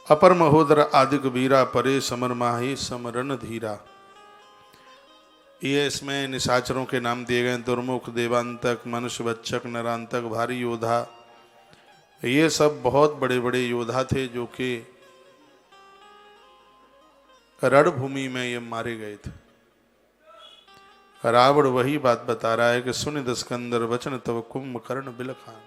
अपर महोदर आदिक वीरा परे समर माही समरन धीरा। ये इसमें निशाचरों के नाम दिए गए। दुर्मुख, देवांतक, मनुष्य बच्चक, नरांतक, भारी योद्धा। ये सब बहुत बड़े बड़े योद्धा थे जो कि रणभूमि में ये मारे गए थे। रावण वही बात बता रहा है कि सुन दस्कंदर वचन तव कुंभकर्ण बिलखान।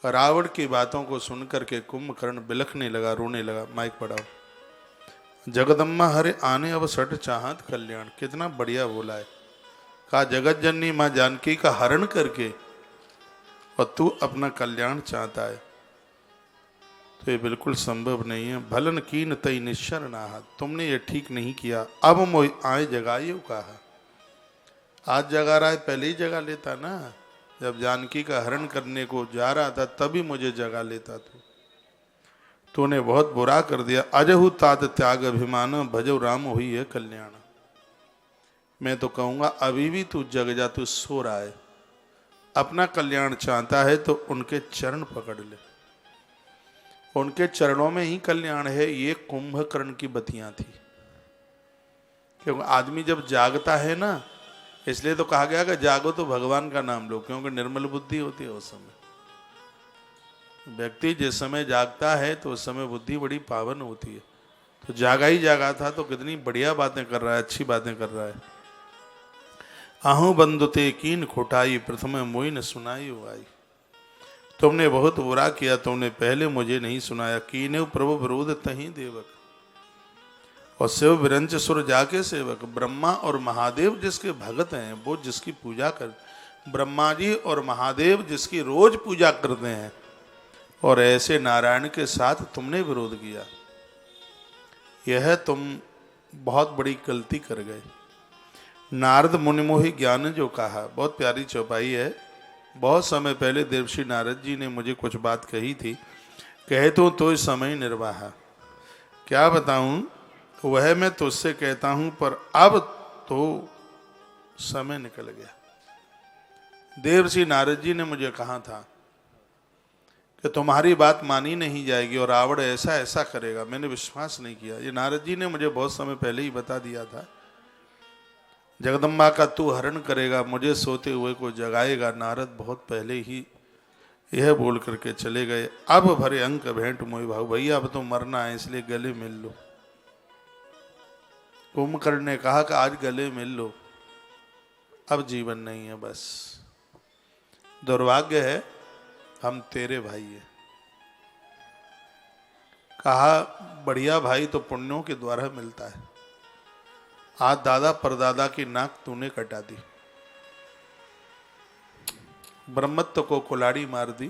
रावण की बातों को सुनकर के कुंभकर्ण बिलखने लगा, रोने लगा। माइक पढ़ाओ। जगदम्बा हरे आने अब सट चाहत कल्याण। कितना बढ़िया बोला है। कहा जगत जननी मां जानकी का हरण करके और तू अपना कल्याण चाहता है, तो ये बिल्कुल संभव नहीं है। भलन कीन तई निश्चर नाहा। तुमने ये ठीक नहीं किया। अब मोह आए जगाइयो कहा। आज जगा रहा है, पहले ही जगा लेता ना। जब जानकी का हरण करने को जा रहा था तभी मुझे जगा लेता। तूने बहुत बुरा कर दिया। अजहु तात त्याग अभिमान भजो राम हुई है कल्याण। मैं तो कहूँगा अभी भी तू जग जा, तू सो रहा है। अपना कल्याण चाहता है तो उनके चरण पकड़ ले, उनके चरणों में ही कल्याण है। ये कुंभकर्ण की बतियां थी। क्योंकि आदमी जब जागता है ना, इसलिए तो कहा गया कि जागो तो भगवान का नाम लो, क्योंकि निर्मल बुद्धि होती है उस समय। व्यक्ति जिस समय जागता है तो उस समय बुद्धि बड़ी पावन होती है। तो जागा ही जागा था तो कितनी बढ़िया बातें कर रहा है, अच्छी बातें कर रहा है। आहू बंदुते कीन खोटाई प्रथम मोई न सुनाई आई। तुमने बहुत बुरा किया, तुमने पहले मुझे नहीं सुनाया। कीने प्रभु विरोध तही देवक। और शिव विरंच सुर जाके सेवक। ब्रह्मा और महादेव जिसके भगत हैं, वो जिसकी पूजा कर, ब्रह्मा जी और महादेव जिसकी रोज पूजा करते हैं, और ऐसे नारायण के साथ तुमने विरोध किया। यह तुम बहुत बड़ी गलती कर गए। नारद मुनि मोहि ज्ञान जो कहा, बहुत प्यारी चौपाई है। बहुत समय पहले देवर्षि नारद जी ने मुझे कुछ बात कही थी। कहे तो समय निर्वाह। क्या बताऊं, वह मैं तुझसे कहता हूं, पर अब तो समय निकल गया। देवर्षि नारद जी ने मुझे कहा था कि तुम्हारी बात मानी नहीं जाएगी और रावण ऐसा ऐसा करेगा। मैंने विश्वास नहीं किया। ये नारद जी ने मुझे बहुत समय पहले ही बता दिया था। जगदम्बा का तू हरण करेगा, मुझे सोते हुए को जगाएगा। नारद बहुत पहले ही यह बोल करके चले गए। अब भरे अंक भेंट मोहि भाऊ। भैया अब तो मरना है, इसलिए गले मिल लो। कुंभकर्ण ने कहा कि आज गले मिल लो, अब जीवन नहीं है। बस दुर्भाग्य है, हम तेरे भाई हैं। कहा बढ़िया भाई तो पुण्यों के द्वारा मिलता है। आज दादा परदादा की नाक तूने कटा दी, ब्रह्मत्व को कुलाड़ी मार दी।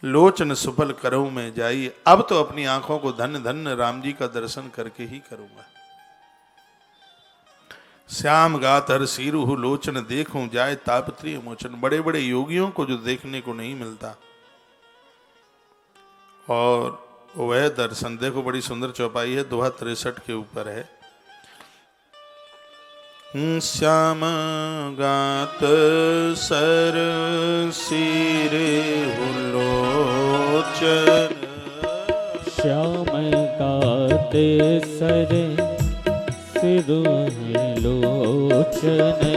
लोचन सुफल करऊं में जाई। अब तो अपनी आंखों को धन्य धन्य राम जी का दर्शन करके ही करूंगा। श्याम गात हर सीरू लोचन देखूं जाए तापत्रीय मोचन। बड़े बड़े योगियों को जो देखने को नहीं मिलता, और वह दर्शन देखो। बड़ी सुंदर चौपाई है, दोहा 63 के ऊपर है। श्याम गात सर सिर लोचन। श्याम गात सर सिर लोचन।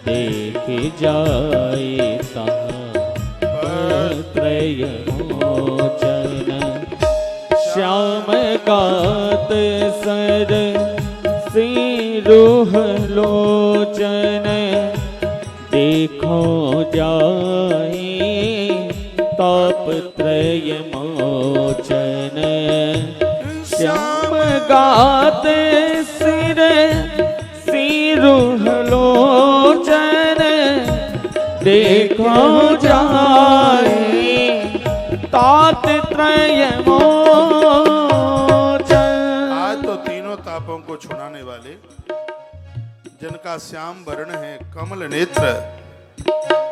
देख जाए तापत्रय मोचन। श्याम गात सर सिरुह लोचन। देखो जाए तापत्रय मोचन। श्याम गात सिर सिरुह लोचन। देखो जाए तापत्रय मोचन। आज तो तीनों तापों को छुड़ाने वाले, जिनका श्याम वर्ण है, कमल नेत्र,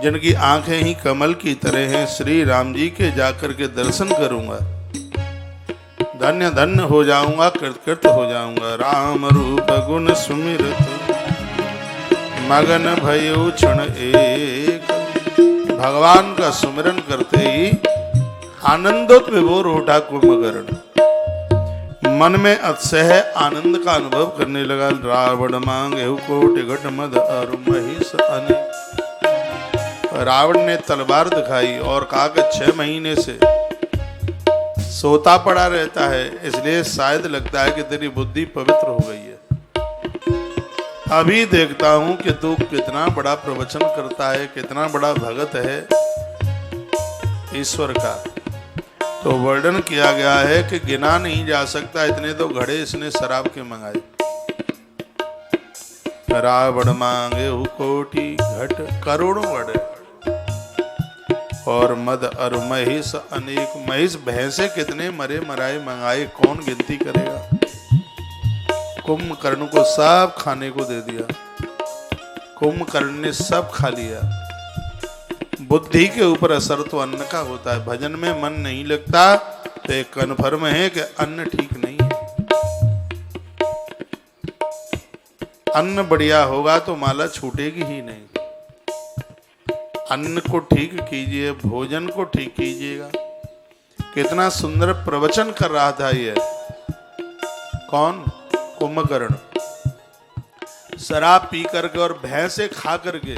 जिनकी आंखें ही कमल की तरह हैं, श्री राम जी के जाकर के दर्शन करूंगा। धन्य धन्य हो जाऊंगा, कृत हो जाऊंगा। राम रूप गुण सुमिरत मगन भयो क्षण एक। भगवान का सुमिरन करते ही आनंदोत विभोर होठा कुंभकर्ण, मन में अतिशय आनंद का अनुभव करने लगा। रावण मांगे कोटि घट मद और महिष अनेक। रावण ने तलवार दिखाई और कहा कि 6 महीने से सोता पड़ा रहता है, इसलिए शायद लगता है कि तेरी बुद्धि पवित्र हो गई है। अभी देखता हूं कि तू कितना बड़ा प्रवचन करता है, कितना बड़ा भगत है ईश्वर का। तो वर्णन किया गया है कि गिना नहीं जा सकता, इतने तो घड़े इसने शराब के मंगाए। रावण मांगे कोटि घट, करोड़ों घड़े, और मद और महिष अनेक। महिष भैंसे कितने मरे मराए मंगाए, कौन गिनती करेगा। कुंभकर्ण को सब खाने को दे दिया, कुंभकर्ण ने सब खा लिया। बुद्धि के ऊपर असर तो अन्न का होता है। भजन में मन नहीं लगता तो एक कन्फर्म है कि अन्न ठीक नहीं है। अन्न बढ़िया होगा तो माला छूटेगी ही नहीं। अन्न को ठीक कीजिए, भोजन को ठीक कीजिएगा। कितना सुंदर प्रवचन कर रहा था ये कौन, कुंभकर्ण। शराब पी करके और भैंसे खा करके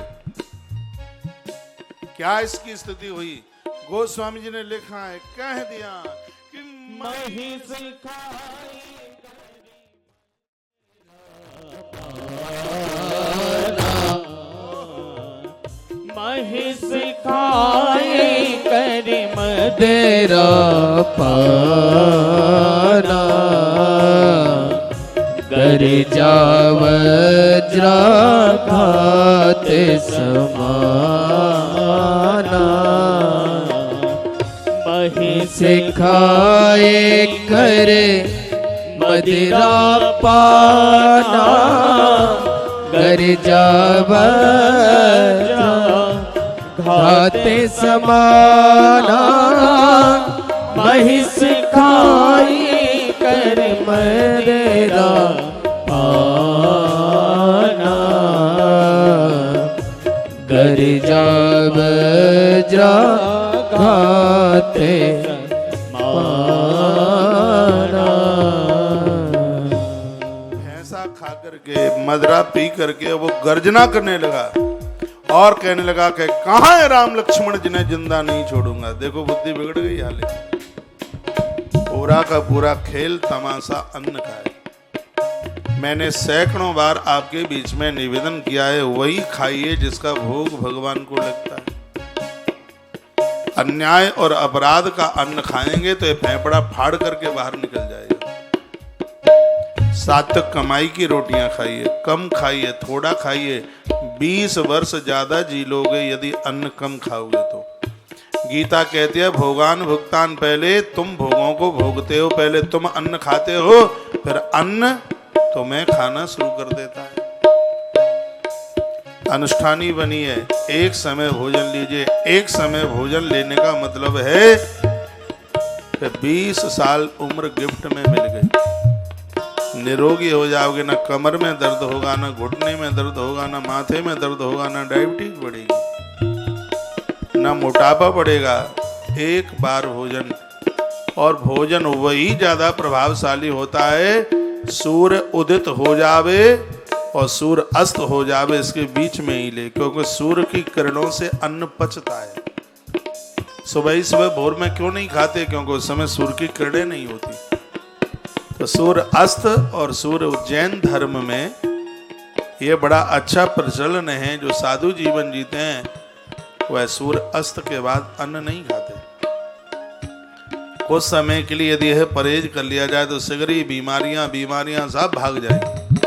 क्या इसकी स्थिति हुई। गोस्वामी जी ने लिखा है, कह दिया कि महिष खाए कर मदेरा पाना, कर जावज्रा खाते समाना। महिष खाए कर मदिरा पाना, कर जावज्रा खाते समाना। महिष खाए कर मदिरा पाना, कर जावज्रा खाते माना। भैंसा खा करके मदरा पी करके वो गर्जना करने लगा और कहने लगा कि कहाँ है राम लक्ष्मण, जिन्हें जिंदा नहीं छोड़ूंगा। देखो बुद्धि बिगड़ गई हाले। पूरा का पूरा खेल तमाशा अन्न का है। मैंने सैकड़ों बार आपके बीच में निवेदन किया है, वही खाइए जिसका भोग भगवान को लगता है। अन्याय और अपराध का अन्न खाएंगे तो ये फेफड़ा फाड़ करके बाहर निकल जाएगा। सात्विक कमाई की रोटियां खाइए, कम खाइए, थोड़ा खाइए। 20 वर्ष ज्यादा जी लोगे यदि अन्न कम खाओगे तो। गीता कहती है, भोगान भुगतान, पहले तुम भोगों को भोगते हो, पहले तुम अन्न खाते हो, फिर अन्न तुम्हें खाना शुरू कर देता है। अनुष्ठानी बनिए, एक समय भोजन लीजिए। एक समय भोजन लेने का मतलब है कि 20 साल उम्र गिफ्ट में मिल गई। निरोगी हो जाओगे, ना कमर में दर्द होगा, ना घुटने में दर्द होगा, ना माथे में दर्द होगा, ना डायबिटीज बढ़ेगी, ना मोटापा बढ़ेगा। एक बार भोजन, और भोजन वही ज्यादा प्रभावशाली होता है सूर्य उदित हो जावे और सूर्य अस्त हो जावे, इसके बीच में ही ले, क्योंकि सूर्य की किरणों से अन्न पचता है। सुबह ही सुबह भोर में क्यों नहीं खाते, क्योंकि उस समय सूर्य की किरणें नहीं होती। तो सूर्य अस्त और सूर्य जैन धर्म में ये बड़ा अच्छा प्रचलन है। जो साधु जीवन जीते हैं वह सूर्य अस्त के बाद अन्न नहीं खाते। कुछ समय के लिए यदि यह परहेज कर लिया जाए तो सिगरी बीमारियां सब भाग जाएंगी,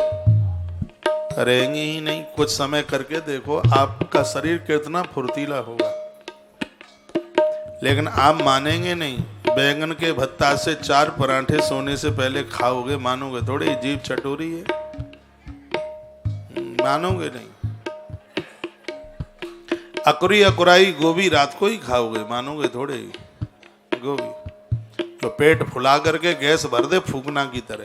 रहेंगी ही नहीं। कुछ समय करके देखो आपका शरीर कितना फुर्तीला होगा। लेकिन आप मानेंगे नहीं, बैंगन के भत्ता से 4 पराठे सोने से पहले खाओगे, मानोगे थोड़ी, जीभ चटोरी है, मानोगे नहीं। अकुरी अकुराई गोभी रात को ही खाओगे, मानोगे थोड़े। गोभी तो पेट फुला करके गैस भर दे फूकना की तरह।